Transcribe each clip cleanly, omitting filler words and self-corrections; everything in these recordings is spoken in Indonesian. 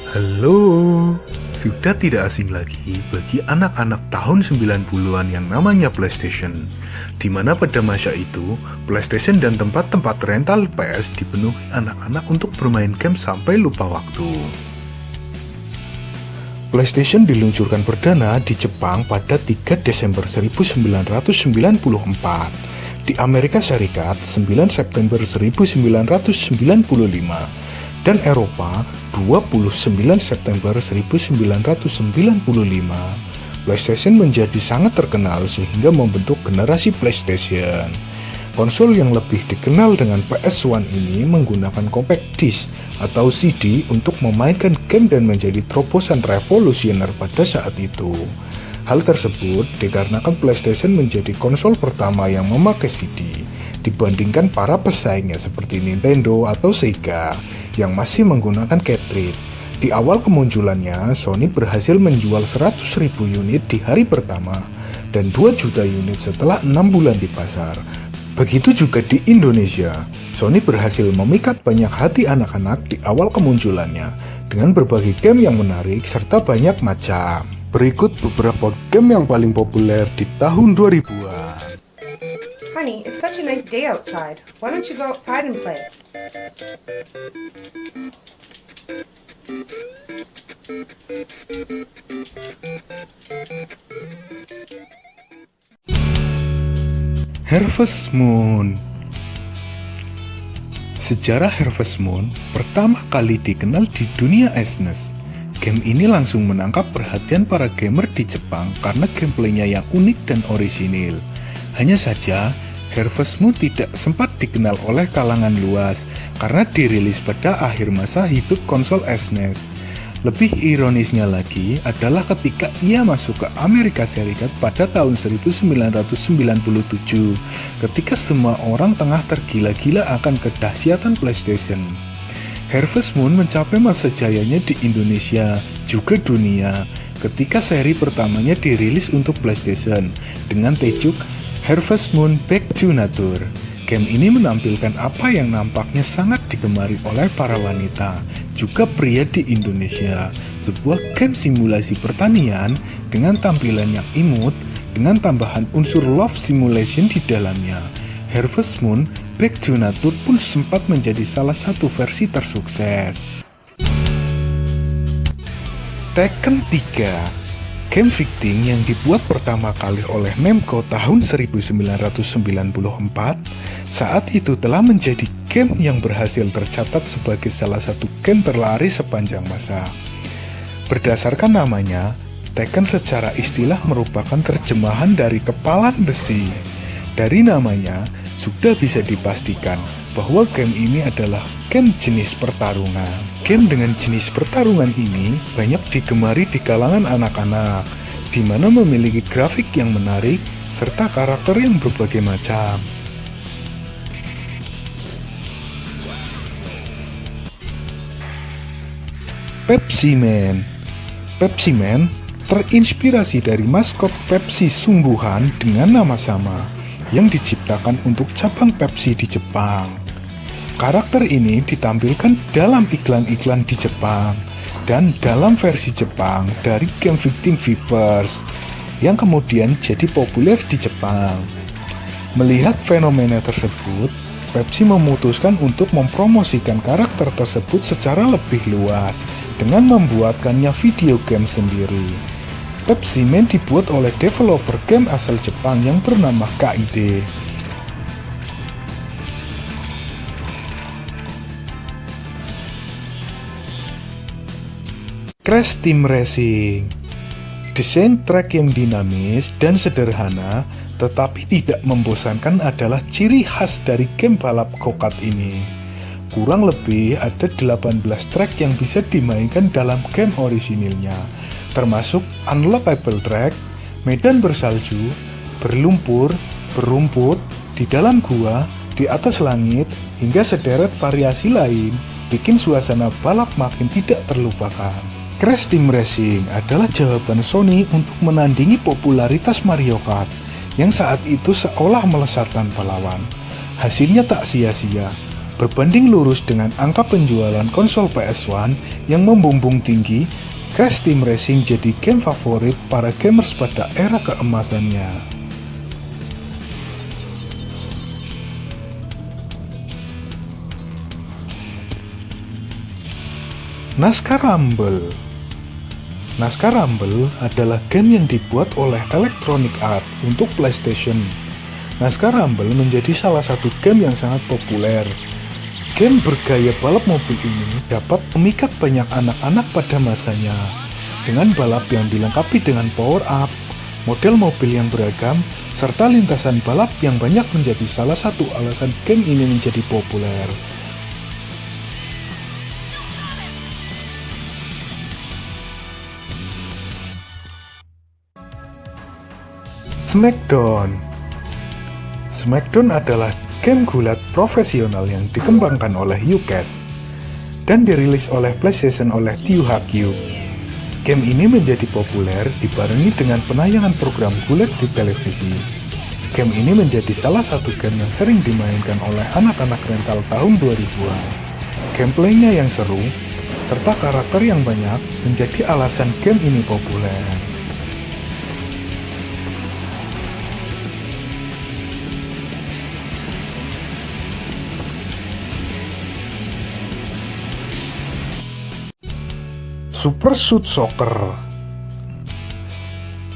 Halo, sudah tidak asing lagi bagi anak-anak tahun 90-an yang namanya PlayStation, di mana pada masa itu, PlayStation dan tempat-tempat rental PS dipenuhi anak-anak untuk bermain game sampai lupa waktu. PlayStation diluncurkan perdana di Jepang pada 3 Desember 1994, di Amerika Serikat 9 September 1995, dan Eropa 29 September 1995. PlayStation menjadi sangat terkenal sehingga membentuk generasi PlayStation. Konsol yang lebih dikenal dengan PS1 ini menggunakan compact disc atau CD untuk memainkan game dan menjadi terobosan revolusioner pada saat itu. Hal tersebut dikarenakan PlayStation menjadi konsol pertama yang memakai CD dibandingkan para pesaingnya seperti Nintendo atau Sega yang masih menggunakan cartridge. Di awal kemunculannya, Sony berhasil menjual 100.000 unit di hari pertama dan 2 juta unit setelah 6 bulan di pasar. Begitu juga di Indonesia, Sony berhasil memikat banyak hati anak-anak di awal kemunculannya dengan berbagai game yang menarik serta banyak macam. Berikut beberapa game yang paling populer di tahun 2000-an. Honey, it's such a nice day outside. Why don't you go outside and play? Harvest Moon. Sejarah Harvest Moon pertama kali dikenal di dunia SNES. Game ini langsung menangkap perhatian para gamer di Jepang karena gameplaynya yang unik dan orisinil. Hanya saja, Harvest Moon tidak sempat dikenal oleh kalangan luas karena dirilis pada akhir masa hidup konsol SNES. Lebih ironisnya lagi adalah ketika ia masuk ke Amerika Serikat pada tahun 1997, ketika semua orang tengah tergila-gila akan kedahsyatan PlayStation. Harvest Moon mencapai masa jayanya di Indonesia, juga dunia, ketika seri pertamanya dirilis untuk PlayStation dengan tajuk Harvest Moon Back to Nature. Game ini menampilkan apa yang nampaknya sangat digemari oleh para wanita, juga pria di Indonesia. Sebuah game simulasi pertanian dengan tampilan yang imut, dengan tambahan unsur love simulation di dalamnya. Harvest Moon Back to Nature pun sempat menjadi salah satu versi tersukses. Tekken 3, game fighting yang dibuat pertama kali oleh Namco tahun 1994, saat itu telah menjadi game yang berhasil tercatat sebagai salah satu game terlaris sepanjang masa. Berdasarkan namanya, Tekken secara istilah merupakan terjemahan dari kepalan besi. Dari namanya, sudah bisa dipastikan bahwa game ini adalah game jenis pertarungan. Game dengan jenis pertarungan ini banyak digemari di kalangan anak-anak, di mana memiliki grafik yang menarik serta karakter yang berbagai macam. Pepsi Man. Pepsi Man terinspirasi dari maskot Pepsi sungguhan dengan nama sama yang diciptakan untuk cabang Pepsi di Jepang. Karakter ini ditampilkan dalam iklan-iklan di Jepang dan dalam versi Jepang dari game fighting Vipers yang kemudian jadi populer di Jepang. Melihat fenomena tersebut, Pepsi memutuskan untuk mempromosikan karakter tersebut secara lebih luas dengan membuatkannya video game sendiri. Pepsi Man dibuat oleh developer game asal Jepang yang bernama KID. Crash Team Racing. Desain track yang dinamis dan sederhana tetapi tidak membosankan adalah ciri khas dari game balap go-kart ini. Kurang lebih ada 18 track yang bisa dimainkan dalam game orisinilnya, termasuk unlockable track, medan bersalju, berlumpur, berumput, di dalam gua, di atas langit, hingga sederet variasi lain, bikin suasana balap makin tidak terlupakan. Crash Team Racing adalah jawaban Sony untuk menandingi popularitas Mario Kart, yang saat itu seolah melesat tanpa lawan. Hasilnya tak sia-sia. Berbanding lurus dengan angka penjualan konsol PS1 yang membumbung tinggi, Crash Team Racing jadi game favorit para gamers pada era keemasannya. NASCAR Rumble. NASCAR Rumble adalah game yang dibuat oleh Electronic Arts untuk PlayStation. NASCAR Rumble menjadi salah satu game yang sangat populer. Game bergaya balap mobil ini dapat memikat banyak anak-anak pada masanya. Dengan balap yang dilengkapi dengan power up, model mobil yang beragam, serta lintasan balap yang banyak menjadi salah satu alasan game ini menjadi populer. Smackdown. Smackdown adalah game gulat profesional yang dikembangkan oleh Ucast dan dirilis oleh PlayStation oleh THQ. Game ini menjadi populer dibarengi dengan penayangan program gulat di televisi. Game ini menjadi salah satu game yang sering dimainkan oleh anak-anak rental tahun 2000-an. Gameplaynya yang seru, serta karakter yang banyak menjadi alasan game ini populer. Super Shoot Soccer.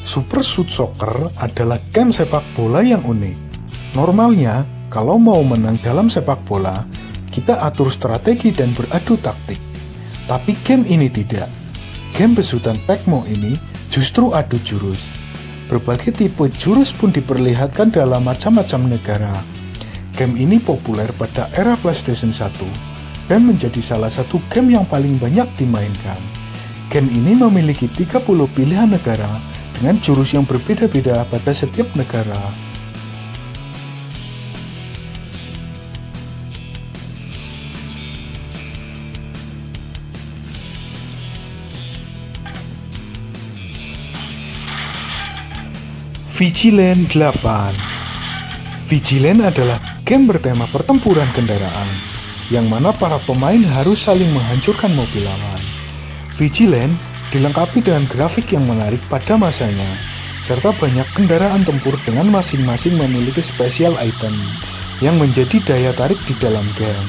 Super Shoot Soccer adalah game sepak bola yang unik. Normalnya, kalau mau menang dalam sepak bola, kita atur strategi dan beradu taktik. Tapi game ini tidak. Game besutan Tecmo ini justru adu jurus. Berbagai tipe jurus pun diperlihatkan dalam macam-macam negara. Game ini populer pada era PlayStation 1 dan menjadi salah satu game yang paling banyak dimainkan. Game ini memiliki 30 pilihan negara dengan jurus yang berbeda-beda pada setiap negara. Vigilant 8. Vigilant adalah game bertema pertempuran kendaraan, yang mana para pemain harus saling menghancurkan mobil lawan. Vigilant dilengkapi dengan grafik yang menarik pada masanya, serta banyak kendaraan tempur dengan masing-masing memiliki special item yang menjadi daya tarik di dalam game.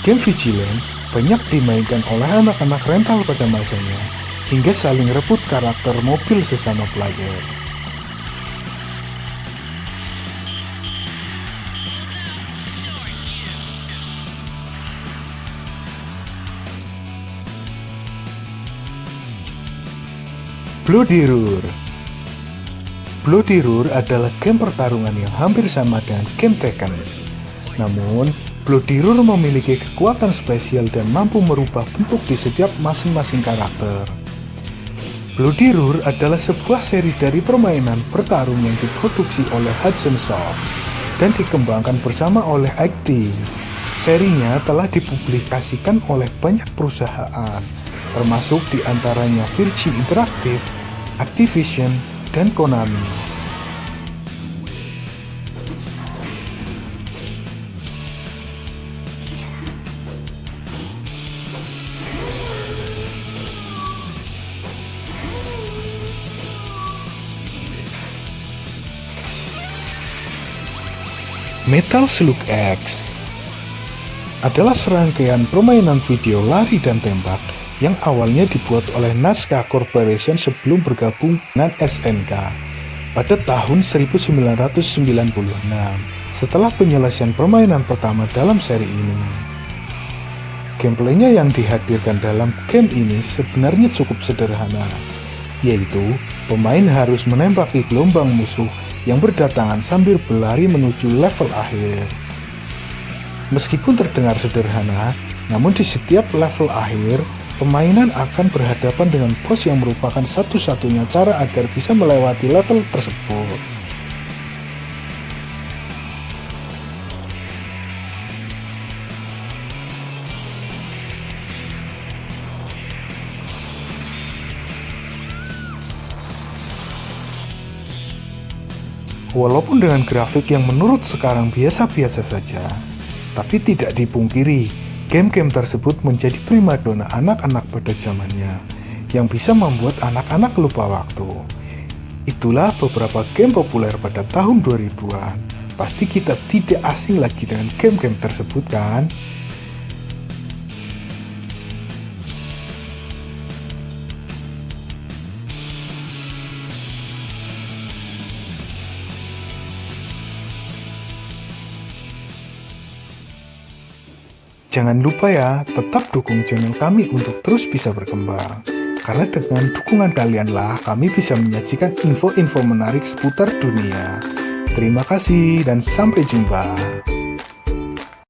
Game Vigilant banyak dimainkan oleh anak-anak rental pada masanya, hingga saling rebut karakter mobil sesama player. Bloody Roar. Bloody Roar adalah game pertarungan yang hampir sama dengan game Tekken. Namun, Bloody Roar memiliki kekuatan spesial dan mampu merubah bentuk di setiap masing-masing karakter. Bloody Roar adalah sebuah seri dari permainan bertarung yang diproduksi oleh Hudson Soft dan dikembangkan bersama oleh Acti. Serinya telah dipublikasikan oleh banyak perusahaan, termasuk diantaranya Virgin Interactive, Activision, dan Konami. Metal Slug X adalah serangkaian permainan video lari dan tembak yang awalnya dibuat oleh NASCAR Corporation sebelum bergabung dengan SNK pada tahun 1996 setelah penyelesaian permainan pertama dalam seri ini. Gameplaynya yang dihadirkan dalam game ini sebenarnya cukup sederhana, yaitu pemain harus menembaki gelombang musuh yang berdatangan sambil berlari menuju level akhir. Meskipun terdengar sederhana, namun di setiap level akhir, pemainan akan berhadapan dengan bos yang merupakan satu-satunya cara agar bisa melewati level tersebut. Walaupun dengan grafik yang menurut sekarang biasa-biasa saja, Tapi tidak dipungkiri, game-game tersebut menjadi primadona anak-anak pada zamannya, yang bisa membuat anak-anak lupa waktu. Itulah beberapa game populer pada tahun 2000-an. Pasti kita tidak asing lagi dengan game-game tersebut kan? Jangan lupa ya, tetap dukung channel kami untuk terus bisa berkembang. Karena dengan dukungan kalianlah kami bisa menyajikan info-info menarik seputar dunia. Terima kasih dan sampai jumpa.